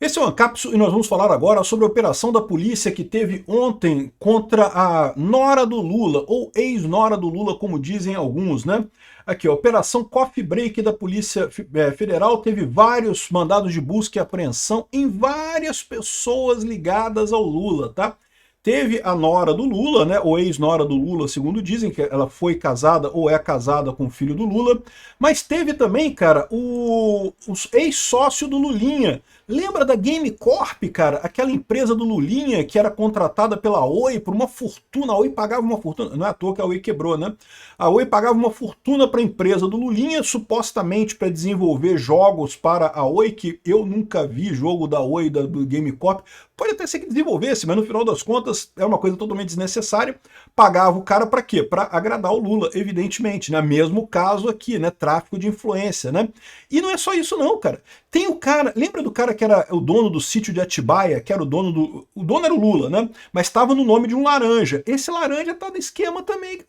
Esse é o Ancapsu e nós vamos falar agora sobre a operação da polícia que teve ontem contra a nora do Lula, ou ex-nora do Lula, como dizem alguns, né? Aqui, a Operação Coffee Break da Polícia Federal teve vários mandados de busca e apreensão em várias pessoas ligadas ao Lula, tá? Teve a nora do Lula, né, ou ex-nora do Lula, segundo dizem, que ela foi casada ou é casada com o filho do Lula, mas teve também, cara, o ex-sócio do Lulinha. Lembra da Game Corp, cara? Aquela empresa do Lulinha que era contratada pela Oi por uma fortuna. A Oi pagava uma fortuna, não é à toa que a Oi quebrou, né? A Oi pagava uma fortuna para a empresa do Lulinha, supostamente para desenvolver jogos para a Oi, que eu nunca vi jogo da Oi, do Game Corp. Pode até ser que desenvolvesse, mas no final das contas é uma coisa totalmente desnecessária. Pagava o cara para quê? Para agradar o Lula, evidentemente, né? Mesmo caso aqui, né? Tráfico de influência, né? E não é só isso não, cara. Tem o cara, lembra do cara que era o dono do sítio de Atibaia, que era o dono do... O dono era o Lula, né? Mas estava no nome de um laranja. Esse laranja tá no esquema também.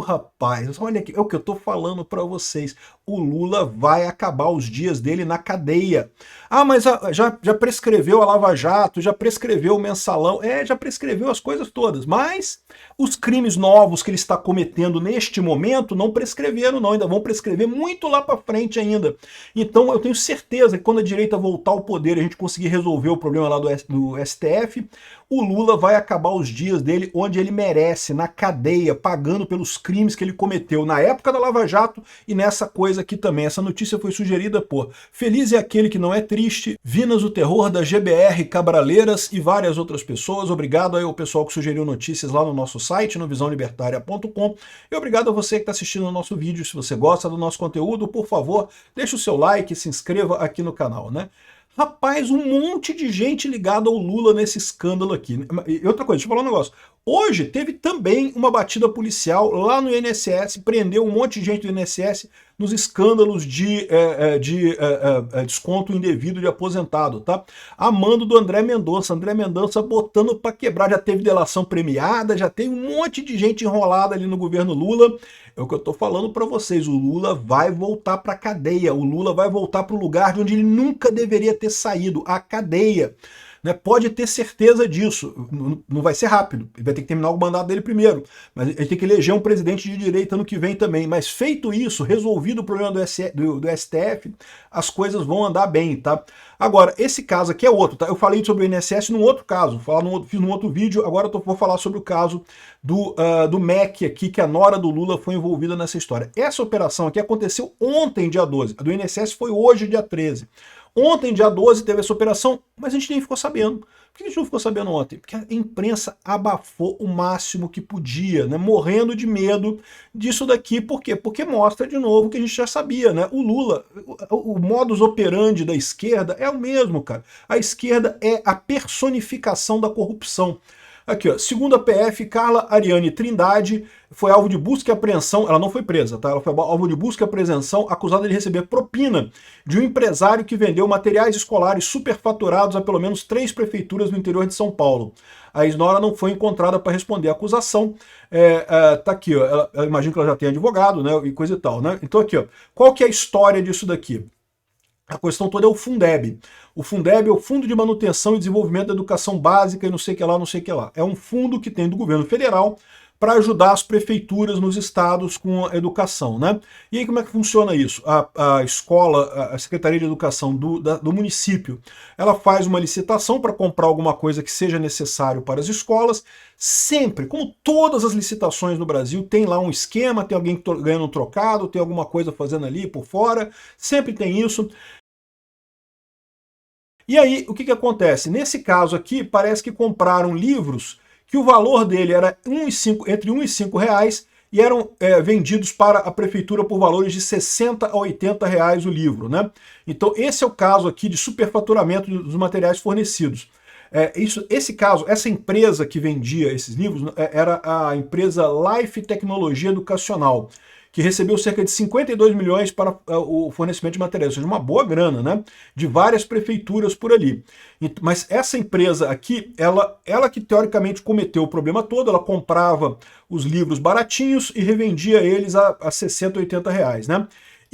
Rapaz, olha aqui, é o que eu tô falando para vocês. O Lula vai acabar os dias dele na cadeia. Ah, mas já prescreveu a Lava Jato, já prescreveu o Mensalão, já prescreveu as coisas todas, mas os crimes novos que ele está cometendo neste momento não prescreveram não, ainda vão prescrever muito lá para frente ainda. Então eu tenho certeza que quando a direita voltar ao poder e a gente conseguir resolver o problema lá do STF, o Lula vai acabar os dias dele onde ele merece, na cadeia, pagando pelos crimes que ele cometeu na época da Lava Jato e nessa coisa aqui também. Essa notícia foi sugerida por Feliz é Aquele que Não É Triste, Vinas o Terror, da GBR Cabraleiras e várias outras pessoas. Obrigado aí ao pessoal que sugeriu notícias lá no nosso site, no visãolibertaria.com, e obrigado a você que está assistindo o nosso vídeo. Se você gosta do nosso conteúdo, por favor, deixe o seu like e se inscreva aqui no canal, né? Rapaz, um monte de gente ligada ao Lula nesse escândalo aqui. E outra coisa, deixa eu falar um negócio. Hoje teve também uma batida policial lá no INSS, prendeu um monte de gente do INSS nos escândalos de desconto indevido de aposentado, tá? A mando do André Mendonça botando para quebrar, já teve delação premiada, já tem um monte de gente enrolada ali no governo Lula. É o que eu tô falando para vocês, o Lula vai voltar para a cadeia, o Lula vai voltar para o lugar de onde ele nunca deveria ter saído, a cadeia. Né? Pode ter certeza disso, não vai ser rápido, ele vai ter que terminar o mandato dele primeiro, mas ele tem que eleger um presidente de direita ano que vem também, mas feito isso, resolvido o problema do STF, as coisas vão andar bem, tá? Agora, esse caso aqui é outro, tá? Eu falei sobre o INSS num outro caso, fiz num outro vídeo, agora vou falar sobre o caso do MEC aqui, que a nora do Lula foi envolvida nessa história. Essa operação aqui aconteceu ontem, dia 12, a do INSS foi hoje, dia 13. Ontem, dia 12, teve essa operação, mas a gente nem ficou sabendo. Por que a gente não ficou sabendo ontem? Porque a imprensa abafou o máximo que podia, né? Morrendo de medo disso daqui. Por quê? Porque mostra de novo que a gente já sabia, né? O Lula, o modus operandi da esquerda é o mesmo, cara. A esquerda é a personificação da corrupção. Aqui, ó, segundo a PF, Carla Ariane Trindade foi alvo de busca e apreensão, ela não foi presa, tá? Ela foi alvo de busca e apreensão, acusada de receber propina de um empresário que vendeu materiais escolares superfaturados a pelo menos 3 prefeituras no interior de São Paulo. A ex-nora não foi encontrada para responder à acusação. Tá aqui, ó, eu imagino que ela já tem advogado, né, e coisa e tal, né? Então aqui, ó, qual que é a história disso daqui? A questão toda é o Fundeb. O Fundeb é o Fundo de Manutenção e Desenvolvimento da Educação Básica e não sei o que lá, não sei o que lá. É um fundo que tem do governo federal para ajudar as prefeituras nos estados com a educação, né? E aí como é que funciona isso? A escola, a Secretaria de Educação do município, ela faz uma licitação para comprar alguma coisa que seja necessário para as escolas. Sempre, como todas as licitações no Brasil, tem lá um esquema, tem alguém ganhando um trocado, tem alguma coisa fazendo ali por fora, sempre tem isso. E aí, o que acontece? Nesse caso aqui, parece que compraram livros que o valor dele era entre 1 e 5 reais e eram vendidos para a prefeitura por valores de 60 a 80 reais o livro, né? Então esse é o caso aqui de superfaturamento dos materiais fornecidos. Esse caso, essa empresa que vendia esses livros era a empresa Life Tecnologia Educacional, que recebeu cerca de 52 milhões para o fornecimento de materiais, ou seja, uma boa grana, né? De várias prefeituras por ali. Mas essa empresa aqui, ela que teoricamente cometeu o problema todo, ela comprava os livros baratinhos e revendia eles a 60, 80 reais, né?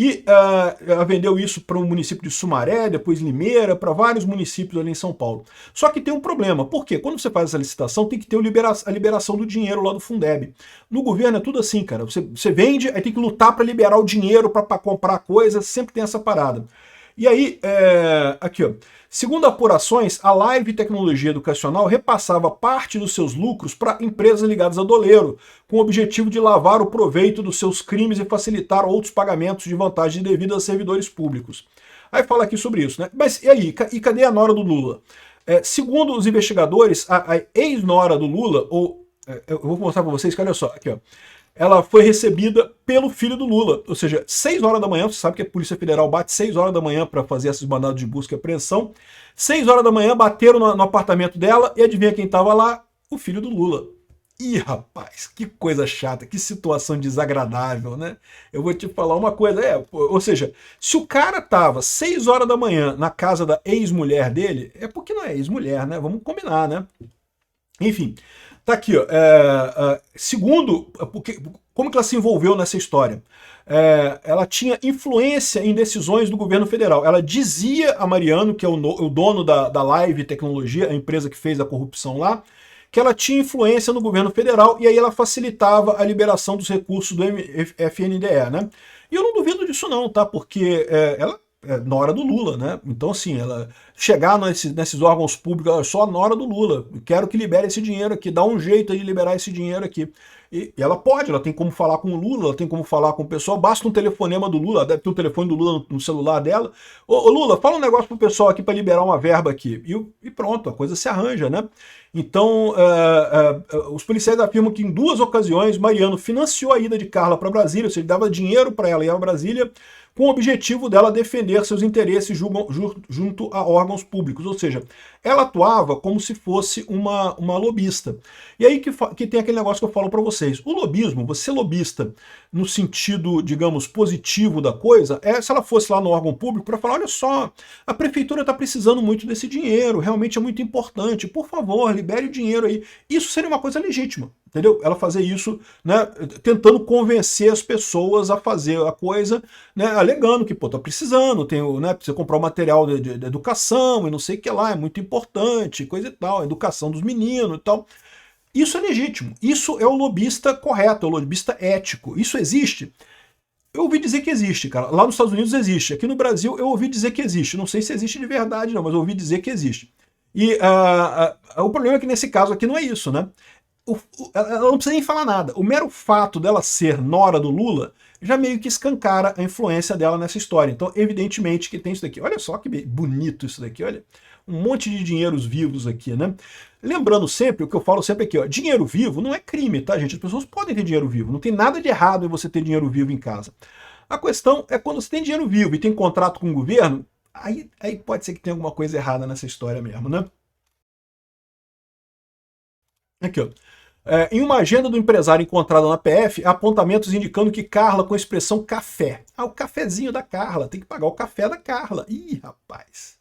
E ela vendeu isso para o município de Sumaré, depois Limeira, para vários municípios ali em São Paulo. Só que tem um problema, por quê? Quando você faz essa licitação, tem que ter a liberação do dinheiro lá do Fundeb. No governo é tudo assim, cara. Você vende, aí tem que lutar para liberar o dinheiro para comprar coisa, sempre tem essa parada. E aí, aqui ó, segundo apurações, a Live Tecnologia Educacional repassava parte dos seus lucros para empresas ligadas a doleiro, com o objetivo de lavar o proveito dos seus crimes e facilitar outros pagamentos de vantagem devida a servidores públicos. Aí fala aqui sobre isso, né? Mas e aí, e cadê a nora do Lula? Segundo os investigadores, a ex-nora do Lula, eu vou mostrar para vocês que olha só, aqui ó, ela foi recebida pelo filho do Lula, ou seja, 6 horas da manhã, você sabe que a Polícia Federal bate 6 horas da manhã para fazer esses mandados de busca e apreensão, 6 horas da manhã bateram no apartamento dela e adivinha quem estava lá? O filho do Lula. Ih, rapaz, que coisa chata, que situação desagradável, né? Eu vou te falar uma coisa, ou seja, se o cara tava 6 horas da manhã na casa da ex-mulher dele, é porque não é ex-mulher, né? Vamos combinar, né? Enfim, tá aqui, ó. Segundo, como que ela se envolveu nessa história? Ela tinha influência em decisões do governo federal. Ela dizia a Mariano, que é o dono da Live Tecnologia, a empresa que fez a corrupção lá, que ela tinha influência no governo federal e aí ela facilitava a liberação dos recursos do FNDE, né? E eu não duvido disso não, tá? Porque ela na hora do Lula, né? Então, assim, ela chegar nesses órgãos públicos, ela é só na hora do Lula. Quero que libere esse dinheiro aqui, dá um jeito aí de liberar esse dinheiro aqui. E ela pode, ela tem como falar com o Lula, ela tem como falar com o pessoal, basta um telefonema do Lula, deve ter o telefone do Lula no celular dela. Ô Lula, fala um negócio pro pessoal aqui para liberar uma verba aqui. E pronto, a coisa se arranja, né? Então, os policiais afirmam que em 2 ocasiões Mariano financiou a ida de Carla para Brasília, ou seja, ele dava dinheiro para ela ir a Brasília, com o objetivo dela defender seus interesses junto a órgãos públicos, ou seja, ela atuava como se fosse uma lobista. E aí que tem aquele negócio que eu falo para vocês, o lobismo, você ser lobista no sentido, digamos, positivo da coisa, se ela fosse lá no órgão público para falar, olha só, a prefeitura está precisando muito desse dinheiro, realmente é muito importante, por favor, libere o dinheiro aí. Isso seria uma coisa legítima, entendeu? Ela fazer isso, né, tentando convencer as pessoas a fazer a coisa, né, alegando que, pô, tá precisando, né, precisa comprar o material de educação e não sei o que lá, é muito importante, coisa e tal, a educação dos meninos e tal. Isso é legítimo, isso é o lobista correto, é o lobista ético. Isso existe? Eu ouvi dizer que existe, cara. Lá nos Estados Unidos existe. Aqui no Brasil eu ouvi dizer que existe. Não sei se existe de verdade, não, mas eu ouvi dizer que existe. E o problema é que nesse caso aqui não é isso, né? Ela não precisa nem falar nada. O mero fato dela ser nora do Lula já meio que escancara a influência dela nessa história. Então, evidentemente que tem isso daqui. Olha só que bonito isso daqui, olha. Um monte de dinheiros vivos aqui, né? Lembrando sempre, o que eu falo sempre aqui, ó, dinheiro vivo não é crime, tá, gente? As pessoas podem ter dinheiro vivo, não tem nada de errado em você ter dinheiro vivo em casa. A questão é quando você tem dinheiro vivo e tem contrato com o governo, aí pode ser que tenha alguma coisa errada nessa história mesmo, né? Aqui, ó. Em uma agenda do empresário encontrada na PF, há apontamentos indicando que Carla com a expressão café. Ah, o cafezinho da Carla, tem que pagar o café da Carla. Ih, rapaz.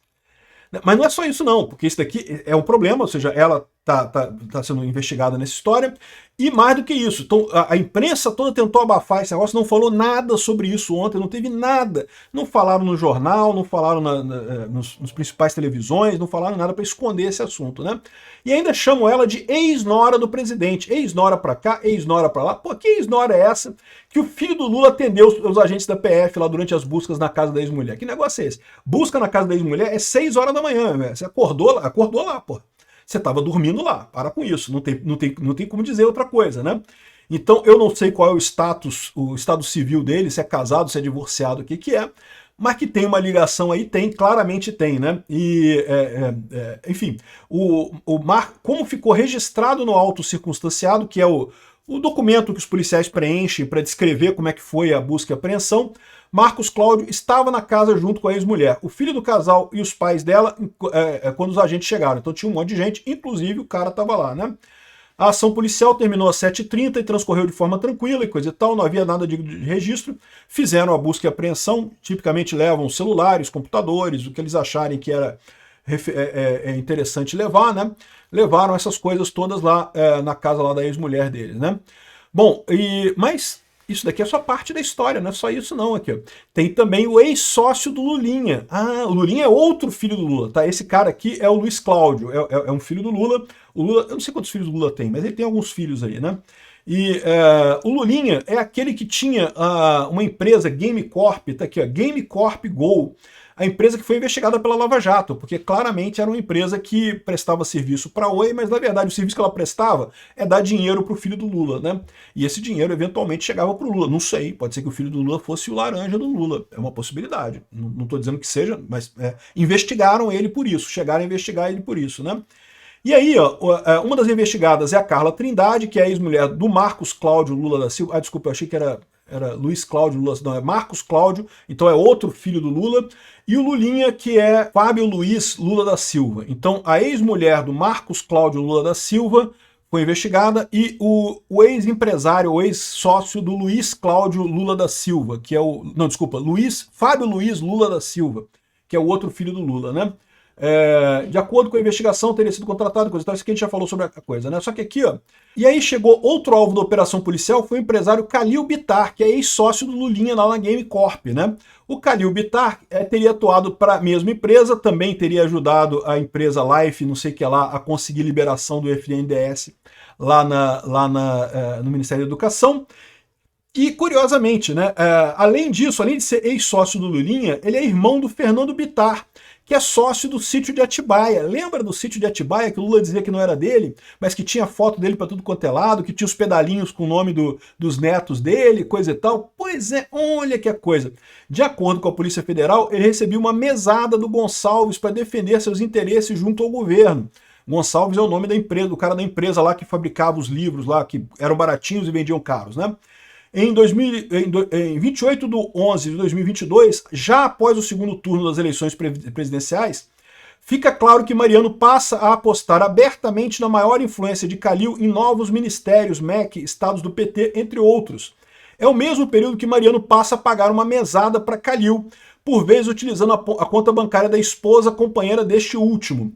Mas não é só isso não, porque isso daqui é um problema, ou seja, ela tá sendo investigada nessa história, e mais do que isso, então, a imprensa toda tentou abafar esse negócio, não falou nada sobre isso ontem, não teve nada, não falaram no jornal, não falaram nos principais televisões, não falaram nada para esconder esse assunto, né? E ainda chamam ela de ex-nora do presidente, ex-nora para cá, ex-nora para lá. Pô, que ex-nora é essa que o filho do Lula atendeu os agentes da PF lá durante as buscas na casa da ex-mulher? Que negócio é esse? Busca na casa da ex-mulher é 6 horas da manhã, velho. Você acordou lá, pô. Você estava dormindo lá, para com isso, não tem como dizer outra coisa, né? Então eu não sei qual é o estado civil dele, se é casado, se é divorciado, o que é, mas que tem uma ligação aí, claramente tem, né? E, enfim, como ficou registrado no auto circunstanciado, que é o documento que os policiais preenchem para descrever como é que foi a busca e apreensão, Marcos Cláudio estava na casa junto com a ex-mulher, o filho do casal e os pais dela quando os agentes chegaram. Então tinha um monte de gente, inclusive o cara estava lá, né? A ação policial terminou às 7h30 e transcorreu de forma tranquila e coisa e tal, não havia nada de registro. Fizeram a busca e apreensão, tipicamente levam celulares, computadores, o que eles acharem que era interessante levar, né? Levaram essas coisas todas lá na casa lá da ex-mulher deles, né? Bom, mas Isso daqui é só parte da história, não é só isso não aqui. Ó. Tem também o ex-sócio do Lulinha. Ah, o Lulinha é outro filho do Lula, tá? Esse cara aqui é o Luiz Cláudio, é um filho do Lula. O Lula, eu não sei quantos filhos o Lula tem, mas ele tem alguns filhos aí, né? E o Lulinha é aquele que tinha uma empresa, Game Corp, tá aqui, ó, Game Corp Go, a empresa que foi investigada pela Lava Jato, porque claramente era uma empresa que prestava serviço para a Oi, mas na verdade o serviço que ela prestava é dar dinheiro para o filho do Lula, né? E esse dinheiro eventualmente chegava para o Lula. Não sei, pode ser que o filho do Lula fosse o laranja do Lula, é uma possibilidade. Não estou dizendo que seja, mas investigaram ele por isso, chegaram a investigar ele por isso, né? E aí, ó, uma das investigadas é a Carla Trindade, que é a ex-mulher do Marcos Cláudio Lula da Silva. Ah, desculpa, eu achei que era Luiz Cláudio Lula, não, é Marcos Cláudio, então é outro filho do Lula. E o Lulinha, que é Fábio Luiz Lula da Silva. Então, a ex-mulher do Marcos Cláudio Lula da Silva foi investigada e o ex-empresário, o ex-sócio do Luiz Cláudio Lula da Silva, que é o... Não, desculpa, Fábio Luiz Lula da Silva, que é o outro filho do Lula, né? De acordo com a investigação, teria sido contratado, coisa e tal, isso que a gente já falou sobre a coisa, né? Só que aqui, ó, e aí chegou outro alvo da operação policial, foi o empresário Calil Bittar, que é ex-sócio do Lulinha lá na Game Corp, né? O Calil Bittar teria atuado para a mesma empresa, também teria ajudado a empresa Life, não sei o que lá, a conseguir liberação do FNDES lá no Ministério da Educação. E, curiosamente, né, além disso, além de ser ex-sócio do Lulinha, ele é irmão do Fernando Bittar, que é sócio do sítio de Atibaia. Lembra do sítio de Atibaia, que o Lula dizia que não era dele, mas que tinha foto dele para tudo quanto é lado, que tinha os pedalinhos com o nome dos netos dele, coisa e tal? Pois é, olha que coisa. De acordo com a Polícia Federal, ele recebeu uma mesada do Gonçalves para defender seus interesses junto ao governo. Gonçalves é o nome da empresa, do cara da empresa lá que fabricava os livros lá, que eram baratinhos e vendiam caros, né? Em 28 de 11 de 2022, já após o segundo turno das eleições presidenciais, fica claro que Mariano passa a apostar abertamente na maior influência de Calil em novos ministérios, MEC, estados do PT, entre outros. É o mesmo período que Mariano passa a pagar uma mesada para Calil, por vezes utilizando a conta bancária da esposa companheira deste último.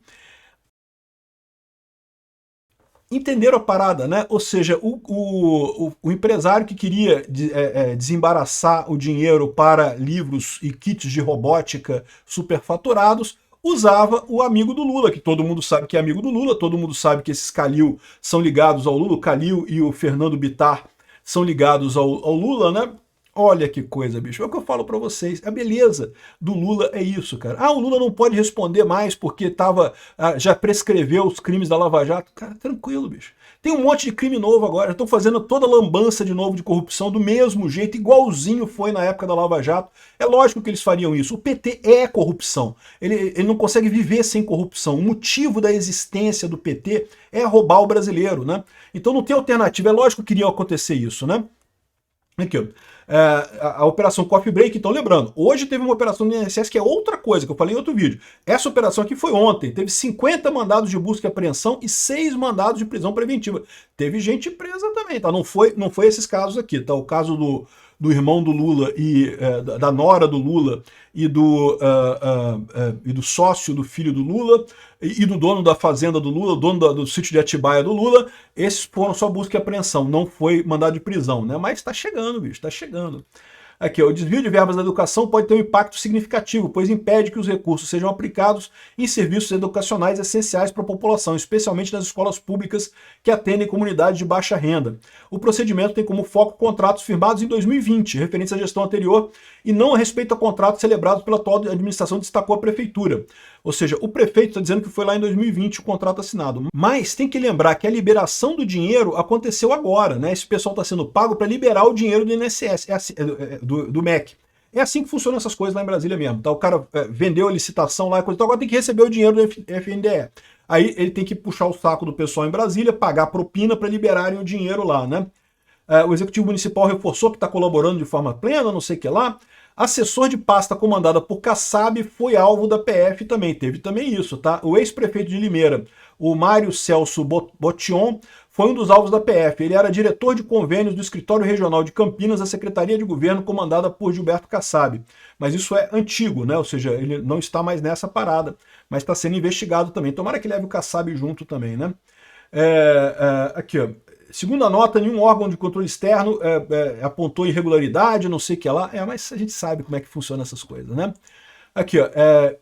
Entenderam a parada, né? Ou seja, o empresário que queria desembaraçar o dinheiro para livros e kits de robótica superfaturados usava o amigo do Lula, que todo mundo sabe que é amigo do Lula, todo mundo sabe que esses Calil são ligados ao Lula, o Calil e o Fernando Bittar são ligados ao Lula, né? Olha que coisa, bicho. É o que eu falo pra vocês. A beleza do Lula é isso, cara. Ah, o Lula não pode responder mais porque já prescreveu os crimes da Lava Jato. Cara, tranquilo, bicho. Tem um monte de crime novo agora. Estão fazendo toda a lambança de novo de corrupção do mesmo jeito, igualzinho foi na época da Lava Jato. É lógico que eles fariam isso. O PT é corrupção. Ele não consegue viver sem corrupção. O motivo da existência do PT é roubar o brasileiro, né? Então não tem alternativa. É lógico que iria acontecer isso, né? Aqui, ó. A operação Coffee Break, então lembrando, hoje teve uma operação do INSS que é outra coisa, que eu falei em outro vídeo. Essa operação aqui foi ontem, teve 50 mandados de busca e apreensão e 6 mandados de prisão preventiva. Teve gente presa também, tá? Não foi esses casos aqui, tá? O caso do irmão do Lula e da nora do Lula e do sócio do filho do Lula e do dono da fazenda do Lula, dono do sítio de Atibaia do Lula, esses foram só busca e apreensão, não foi mandado de prisão, né? Mas tá chegando, bicho, tá chegando. Aqui, ó, o desvio de verbas da educação pode ter um impacto significativo, pois impede que os recursos sejam aplicados em serviços educacionais essenciais para a população, especialmente nas escolas públicas que atendem comunidades de baixa renda. O procedimento tem como foco contratos firmados em 2020, referentes à gestão anterior, e não a respeito a contratos celebrados pela atual administração, destacou a prefeitura. Ou seja, o prefeito está dizendo que foi lá em 2020 o contrato assinado. Mas tem que lembrar que a liberação do dinheiro aconteceu agora, né? Esse pessoal está sendo pago para liberar o dinheiro do INSS, do MEC. É assim que funcionam essas coisas lá em Brasília mesmo. Tá? O cara vendeu a licitação lá, coisa, então agora tem que receber o dinheiro do FNDE. Aí ele tem que puxar o saco do pessoal em Brasília, pagar propina para liberarem o dinheiro lá, né? O Executivo Municipal reforçou que está colaborando de forma plena, não sei o que lá. Assessor de pasta comandada por Kassab foi alvo da PF também, teve também isso, tá? O ex-prefeito de Limeira, o Mário Celso Botion, foi um dos alvos da PF. Ele era diretor de convênios do Escritório Regional de Campinas, da Secretaria de Governo comandada por Gilberto Kassab. Mas isso é antigo, né? Ou seja, ele não está mais nessa parada, mas está sendo investigado também. Tomara que leve o Kassab junto também, né? Aqui, ó. Segundo a nota, nenhum órgão de controle externo apontou irregularidade, não sei o que lá. Mas a gente sabe como é que funciona essas coisas, né? Aqui, ó,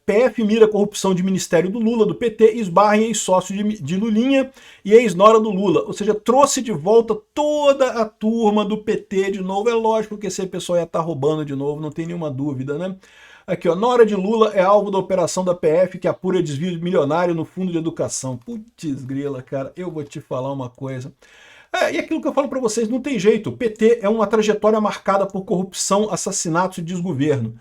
PF mira corrupção de ministério do Lula, do PT, esbarra em ex-sócio de Lulinha e ex-nora do Lula. Ou seja, trouxe de volta toda a turma do PT de novo. É lógico que esse pessoal ia estar roubando de novo, não tem nenhuma dúvida, né? Aqui, ó, nora de Lula é alvo da operação da PF que apura desvio milionário no Fundo de Educação. Putz grila, cara, eu vou te falar uma coisa. E aquilo que eu falo para vocês, não tem jeito. O PT é uma trajetória marcada por corrupção, assassinatos e desgoverno.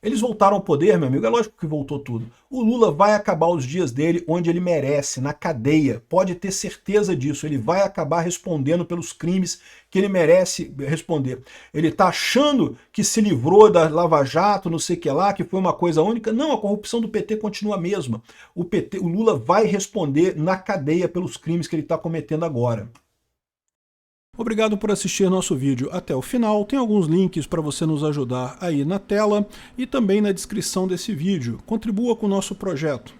Eles voltaram ao poder, meu amigo, é lógico que voltou tudo. O Lula vai acabar os dias dele onde ele merece, na cadeia. Pode ter certeza disso, ele vai acabar respondendo pelos crimes que ele merece responder. Ele está achando que se livrou da Lava Jato, não sei o que lá, que foi uma coisa única. Não, a corrupção do PT continua a mesma. O Lula vai responder na cadeia pelos crimes que ele está cometendo agora. Obrigado por assistir nosso vídeo até o final. Tem alguns links para você nos ajudar aí na tela e também na descrição desse vídeo. Contribua com o nosso projeto.